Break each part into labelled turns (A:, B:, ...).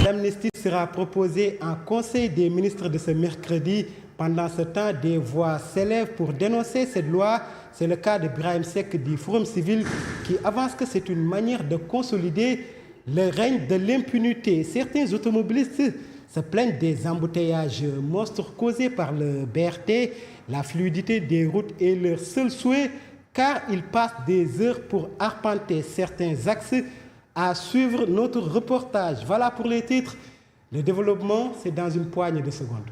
A: d'amnistie sera proposée en Conseil des ministres de ce mercredi. Pendant ce temps, des voix s'élèvent pour dénoncer cette loi. C'est le cas de Birahim Seck du Forum civil qui avance que c'est une manière de consolider le règne de l'impunité. Certains automobilistes se plaignent des embouteillages monstres causés par le BRT. La fluidité des routes est leur seul souhait car ils passent des heures pour arpenter certains axes. À suivre notre reportage. Voilà pour les titres. Le développement, c'est dans une poignée de secondes.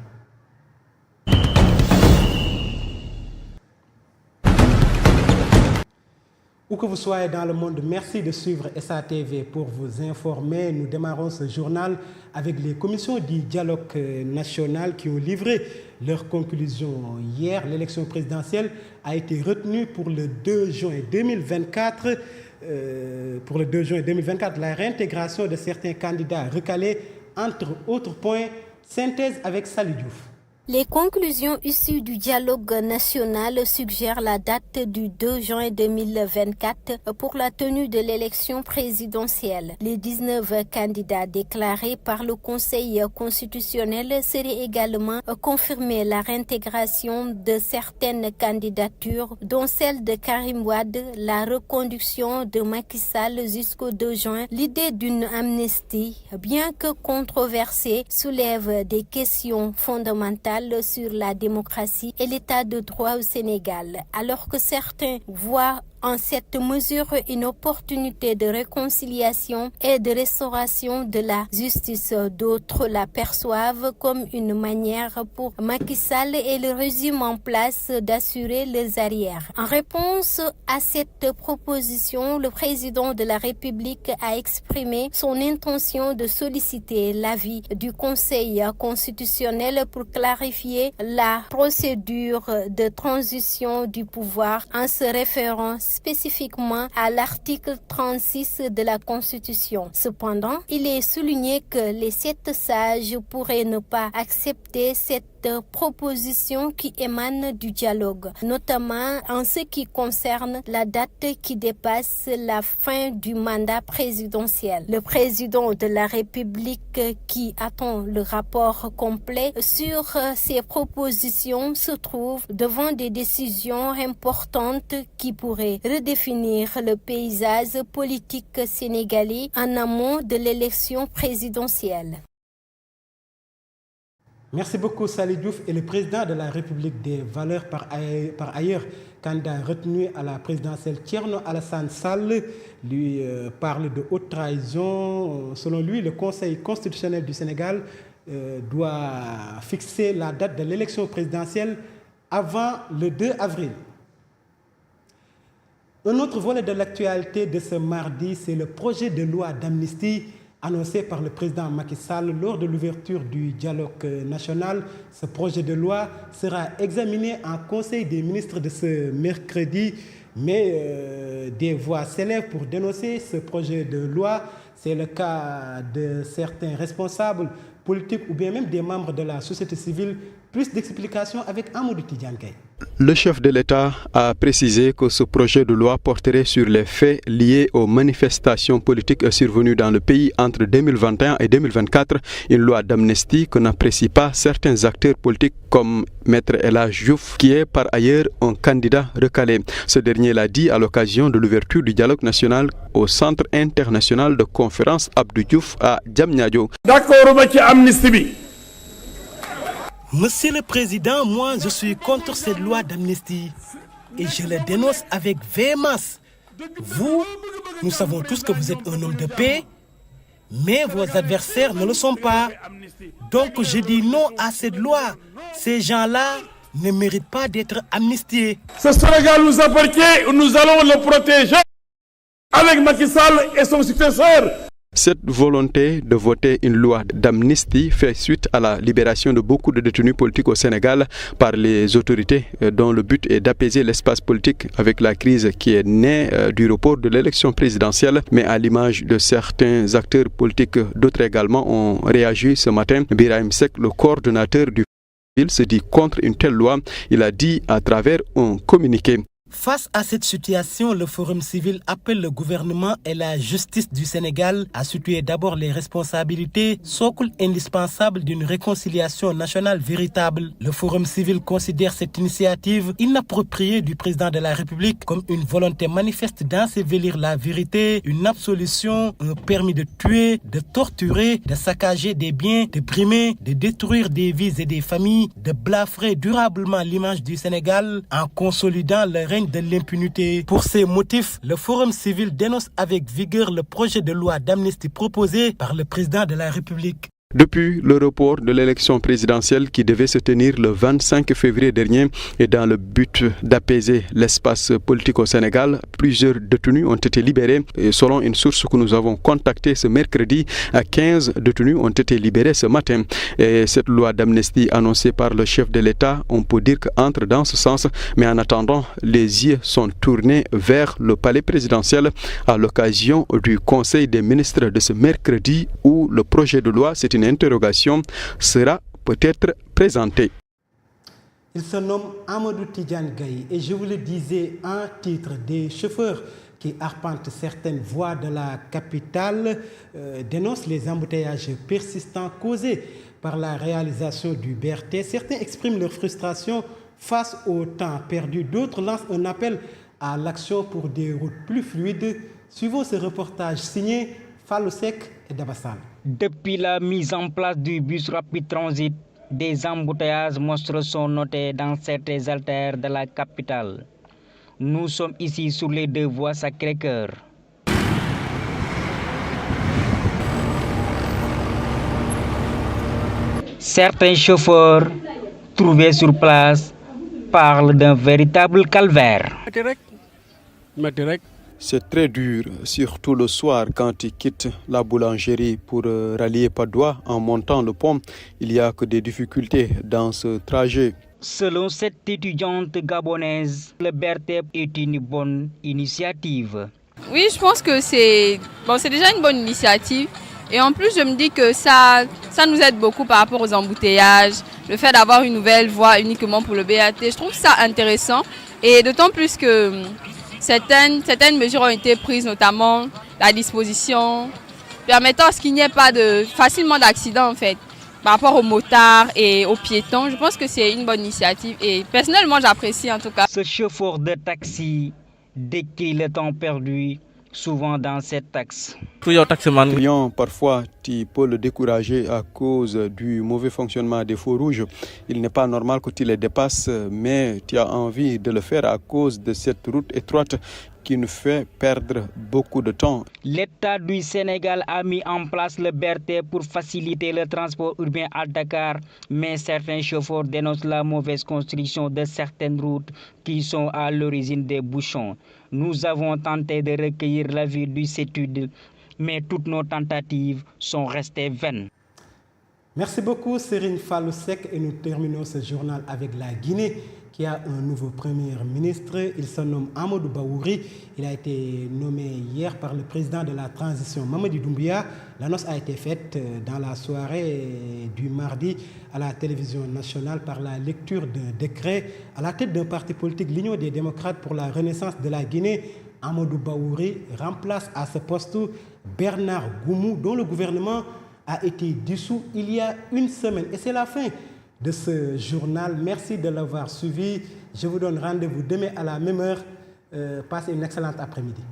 A: Où que vous soyez dans le monde, merci de suivre SATV pour vous informer. Nous démarrons ce journal avec les commissions du dialogue national qui ont livré leurs conclusions hier. L'élection présidentielle a été retenue pour le 2 juin 2024. La réintégration de certains candidats recalés, entre autres points. Synthèse avec Sali Diouf.
B: Les conclusions issues du dialogue national suggèrent la date du 2 juin 2024 pour la tenue de l'élection présidentielle. Les 19 candidats déclarés par le Conseil constitutionnel seraient également confirmés la réintégration de certaines candidatures, dont celle de Karim Wade, la reconduction de Macky Sall jusqu'au 2 juin. L'idée d'une amnistie, bien que controversée, soulève des questions fondamentales sur la démocratie et l'état de droit au Sénégal, alors que certains voient en cette mesure une opportunité de réconciliation et de restauration de la justice. D'autres la perçoivent comme une manière pour Macky Sall et le régime en place d'assurer les arrières. En réponse à cette proposition, le président de la République a exprimé son intention de solliciter l'avis du Conseil constitutionnel pour clarifier la procédure de transition du pouvoir en se référant spécifiquement à l'article 36 de la Constitution. Cependant, il est souligné que les 7 sages pourraient ne pas accepter cette proposition qui émane du dialogue, notamment en ce qui concerne la date qui dépasse la fin du mandat présidentiel. Le président de la République, qui attend le rapport complet sur ces propositions, se trouve devant des décisions importantes qui pourraient redéfinir le paysage politique sénégalais en amont de l'élection présidentielle.
A: Merci beaucoup Sali Diouf. Et le président de la République des Valeurs, par ailleurs candidat retenu à la présidentielle, Thierno Alassane Sall, lui parle de haute trahison. Selon lui, le Conseil constitutionnel du Sénégal doit fixer la date de l'élection présidentielle avant le 2 avril. Un autre volet de l'actualité de ce mardi, c'est le projet de loi d'amnistie annoncé par le président Macky Sall lors de l'ouverture du dialogue national. Ce projet de loi sera examiné en Conseil des ministres de ce mercredi, mais des voix s'élèvent pour dénoncer ce projet de loi. C'est le cas de certains responsables politiques ou bien même des membres de la société civile. Plus d'explications avec Amadou Tidiane Kay.
C: Le chef de l'État a précisé que ce projet de loi porterait sur les faits liés aux manifestations politiques survenues dans le pays entre 2021 et 2024. Une loi d'amnistie que n'apprécient pas certains acteurs politiques comme Maître El Hadji Diouf, qui est par ailleurs un candidat recalé. Ce dernier l'a dit à l'occasion de l'ouverture du dialogue national au Centre international de conférence Abdou Diouf à Diamniadio.
D: Monsieur le Président, moi je suis contre cette loi d'amnistie et je la dénonce avec véhémence. Vous, nous savons tous que vous êtes un homme de paix, mais vos adversaires ne le sont pas. Donc je dis non à cette loi. Ces gens-là ne méritent pas d'être amnistiés.
E: Ce Sénégal nous appartient, nous allons le protéger avec Macky Sall et son successeur.
C: Cette volonté de voter une loi d'amnistie fait suite à la libération de beaucoup de détenus politiques au Sénégal par les autorités, dont le but est d'apaiser l'espace politique avec la crise qui est née du report de l'élection présidentielle. Mais à l'image de certains acteurs politiques, d'autres également ont réagi ce matin. Birahim Seck, le coordonnateur du il se dit contre une telle loi. Il a dit à travers un communiqué.
D: Face à cette situation, le Forum civil appelle le gouvernement et la justice du Sénégal à situer d'abord les responsabilités, socle indispensable d'une réconciliation nationale véritable. Le Forum civil considère cette initiative inappropriée du président de la République comme une volonté manifeste d'ensevelir la vérité, une absolution, un permis de tuer, de torturer, de saccager des biens, de brimer, de détruire des vies et des familles, de blafrer durablement l'image du Sénégal en consolidant le règne de l'impunité. Pour ces motifs, le Forum civil dénonce avec vigueur le projet de loi d'amnistie proposé par le président de la République.
C: Depuis le report de l'élection présidentielle qui devait se tenir le 25 février dernier et dans le but d'apaiser l'espace politique au Sénégal, plusieurs détenus ont été libérés. Et selon une source que nous avons contactée ce mercredi, 15 détenus ont été libérés ce matin. Et cette loi d'amnistie annoncée par le chef de l'État, on peut dire qu'entre dans ce sens. Mais en attendant, les yeux sont tournés vers le palais présidentiel à l'occasion du Conseil des ministres de ce mercredi où le projet de loi, c'est une interrogation, sera peut-être présentée.
A: Il se nomme Amadou Tidjane Gaye et je vous le disais en titre, des chauffeurs qui arpentent certaines voies de la capitale dénoncent les embouteillages persistants causés par la réalisation du BRT. Certains expriment leur frustration face au temps perdu, d'autres lancent un appel à l'action pour des routes plus fluides. Suivons ce reportage signé Fallou Seck et Dabassal.
F: Depuis la mise en place du bus rapide transit, des embouteillages monstres sont notés dans certaines artères de la capitale. Nous sommes ici sur les deux voies Sacré-Cœur. Certains chauffeurs trouvés sur place parlent d'un véritable calvaire.
C: C'est très dur, surtout le soir quand ils quittent la boulangerie pour rallier Padoua en montant le pont. Il n'y a que des difficultés dans ce trajet.
F: Selon cette étudiante gabonaise, le BRT est une bonne initiative.
G: Oui, je pense que c'est déjà une bonne initiative. Et en plus, je me dis que ça nous aide beaucoup par rapport aux embouteillages. Le fait d'avoir une nouvelle voie uniquement pour le BRT, je trouve ça intéressant. Et d'autant plus que certaines mesures ont été prises, notamment la disposition permettant à ce qu'il n'y ait pas facilement d'accidents en fait. Par rapport aux motards et aux piétons, je pense que c'est une bonne initiative et personnellement j'apprécie en tout cas.
F: Ce chauffeur de taxi décrit le temps perdu souvent dans cette taxe.
C: Client, parfois, tu peux le décourager à cause du mauvais fonctionnement des feux rouges. Il n'est pas normal que tu les dépasses, mais tu as envie de le faire à cause de cette route étroite qui nous fait perdre beaucoup de temps.
F: L'État du Sénégal a mis en place le BRT pour faciliter le transport urbain à Dakar, mais certains chauffeurs dénoncent la mauvaise construction de certaines routes qui sont à l'origine des bouchons. Nous avons tenté de recueillir l'avis du CETUD, mais toutes nos tentatives sont restées vaines.
A: Merci beaucoup Serine Fallou Seck et nous terminons ce journal avec la Guinée qui a un nouveau Premier ministre. Il se nomme Amadou Bawouri. Il a été nommé hier par le président de la transition, Mamadi Doumbouya. L'annonce a été faite dans la soirée du mardi à la télévision nationale par la lecture d'un décret à la tête d'un parti politique, l'Union des démocrates pour la renaissance de la Guinée. Amadou Bawouri remplace à ce poste Bernard Goumou, dont le gouvernement a été dissous il y a une semaine. Et c'est la fin de ce journal. Merci de l'avoir suivi. Je vous donne rendez-vous demain à la même heure. Passez une excellente après-midi.